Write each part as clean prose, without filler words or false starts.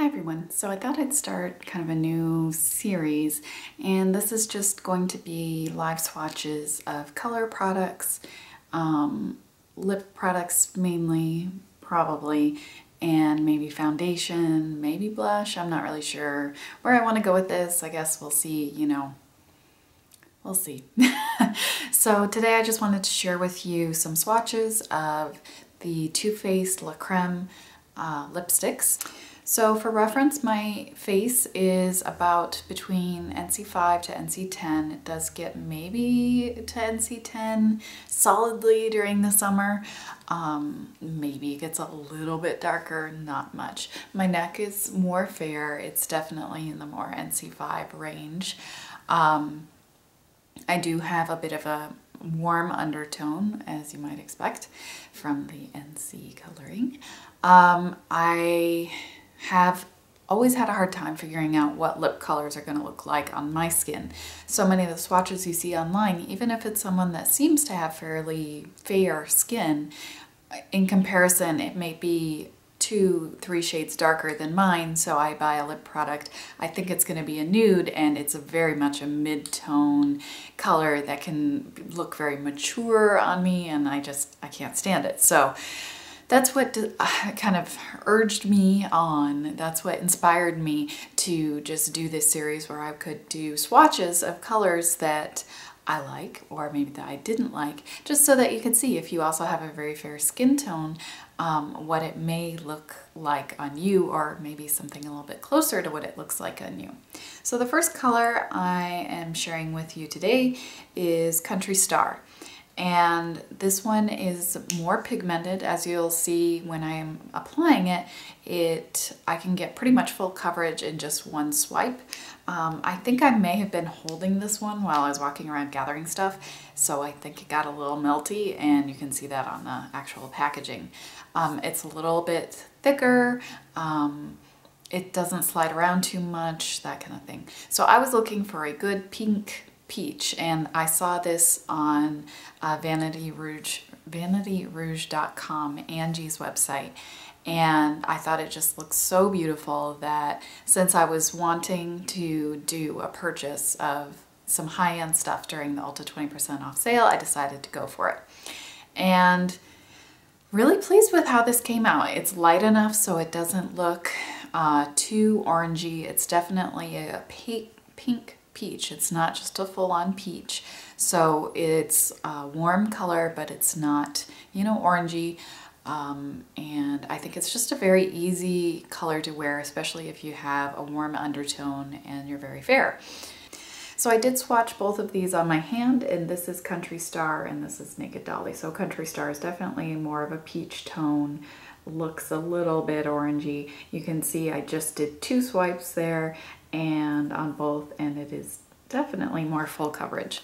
Hi everyone. So I thought I'd start kind of a new series, and this is just going to be live swatches of color products, lip products mainly, probably, and maybe foundation, maybe blush. I'm not really sure where I want to go with this. I guess we'll see, we'll see. So today I just wanted to share with you some swatches of the Too Faced La Creme lipsticks. So for reference, my face is about between NC5 to NC10. It does get maybe to NC10 solidly during the summer. Maybe it gets a little bit darker, not much. My neck is more fair. It's definitely in the more NC5 range. I do have a bit of a warm undertone, as you might expect from the NC coloring. I have always had a hard time figuring out what lip colors are going to look like on my skin. So many of the swatches you see online, even if it's someone that seems to have fairly fair skin, in comparison it may be 2-3 shades darker than mine, so I buy a lip product. I think it's going to be a nude, and it's very much a mid-tone color that can look very mature on me, and I can't stand it. So that's what kind of urged me on. That's what inspired me to just do this series where I could do swatches of colors that I like, or maybe that I didn't like, just so that you could see, if you also have a very fair skin tone, what it may look like on you, or maybe something a little bit closer to what it looks like on you. So the first color I am sharing with you today is Country Star. And this one is more pigmented. As you'll see when I'm applying it, I can get pretty much full coverage in just one swipe. I think I may have been holding this one while I was walking around gathering stuff, so I think it got a little melty, and you can see that on the actual packaging. It's a little bit thicker. It doesn't slide around too much, that kind of thing. So I was looking for a good pink peach, and I saw this on VanityRouge.com, Angie's website, and I thought it just looked so beautiful that since I was wanting to do a purchase of some high-end stuff during the Ulta 20% off sale, I decided to go for it. And really pleased with how this came out. It's light enough so it doesn't look too orangey. It's definitely a pink peach. It's not just a full-on peach. So it's a warm color, but it's not, orangey. And I think it's just a very easy color to wear, especially if you have a warm undertone and you're very fair. So I did swatch both of these on my hand, and this is Country Star and this is Naked Dolly. So Country Star is definitely more of a peach tone, looks a little bit orangey. You can see I just did 2 swipes there and on both, and it is definitely more full coverage.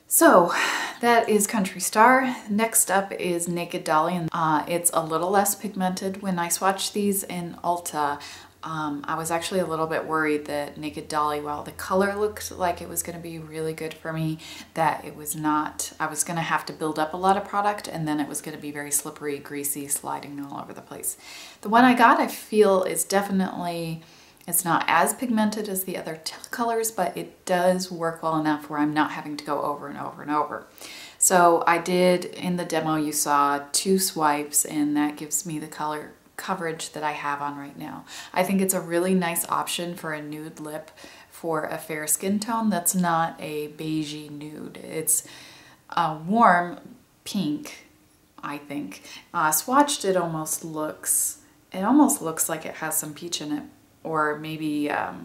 So that is Country Star. Next up is Naked Dolly, and it's a little less pigmented. When I swatched these in Ulta, I was actually a little bit worried that Naked Dolly, while the color looked like it was going to be really good for me, that it was not. I was going to have to build up a lot of product, and then it was going to be very slippery, greasy, sliding all over the place. The one I got, I feel, is definitely, it's not as pigmented as the other colors, but it does work well enough where I'm not having to go over and over and over. So I did, in the demo you saw, 2 swipes, and that gives me the color coverage that I have on right now. I think it's a really nice option for a nude lip for a fair skin tone that's not a beigey nude. It's a warm pink, I think. Swatched, it almost looks like it has some peach in it. Or maybe, I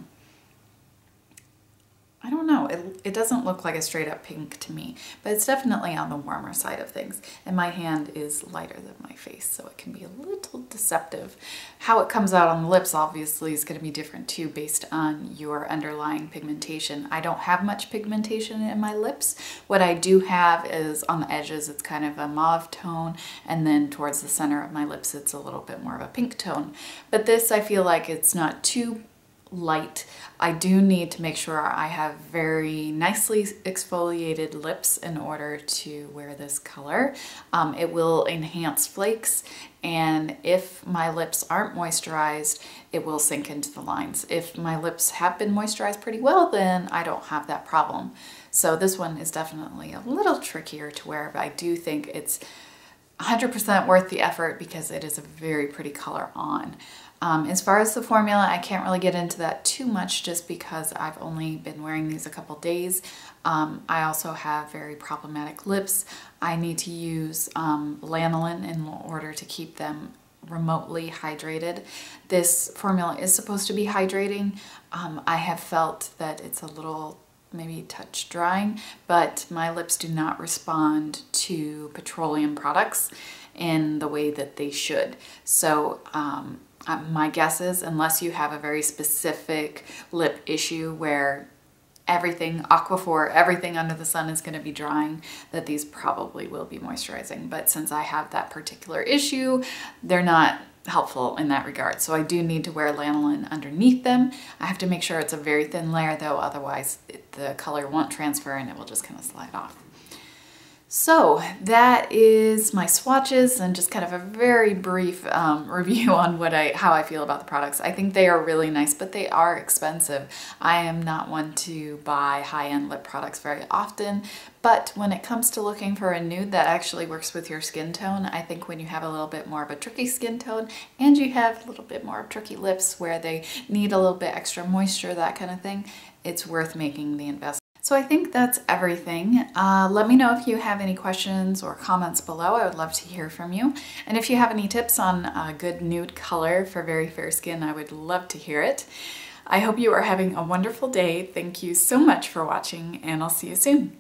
don't know, it doesn't look like a straight up pink to me, but it's definitely on the warmer side of things. And my hand is lighter than my face, so it can be a little deceptive. How it comes out on the lips obviously is going to be different too, based on your underlying pigmentation. I don't have much pigmentation in my lips. What I do have is on the edges, it's kind of a mauve tone, and then towards the center of my lips, it's a little bit more of a pink tone. But this, I feel like it's not too light. I do need to make sure I have very nicely exfoliated lips in order to wear this color. It will enhance flakes, and if my lips aren't moisturized, it will sink into the lines. If my lips have been moisturized pretty well, then I don't have that problem. So this one is definitely a little trickier to wear, but I do think it's 100% worth the effort because it is a very pretty color on. As far as the formula, I can't really get into that too much just because I've only been wearing these a couple days. I also have very problematic lips. I need to use lanolin in order to keep them remotely hydrated. This formula is supposed to be hydrating. I have felt that it's a little maybe touch drying, but my lips do not respond to petroleum products in the way that they should. So my guess is, unless you have a very specific lip issue where everything, Aquaphor, everything under the sun is going to be drying, that these probably will be moisturizing. But since I have that particular issue, they're not helpful in that regard. So I do need to wear lanolin underneath them. I have to make sure it's a very thin layer though, otherwise the color won't transfer and it will just kind of slide off. So that is my swatches and just kind of a very brief review on how I feel about the products. I think they are really nice, but they are expensive. I am not one to buy high-end lip products very often, but when it comes to looking for a nude that actually works with your skin tone, I think when you have a little bit more of a tricky skin tone and you have a little bit more of tricky lips where they need a little bit extra moisture, that kind of thing, it's worth making the investment. So I think that's everything. Let me know if you have any questions or comments below. I would love to hear from you. And if you have any tips on a good nude color for very fair skin, I would love to hear it. I hope you are having a wonderful day. Thank you so much for watching, and I'll see you soon.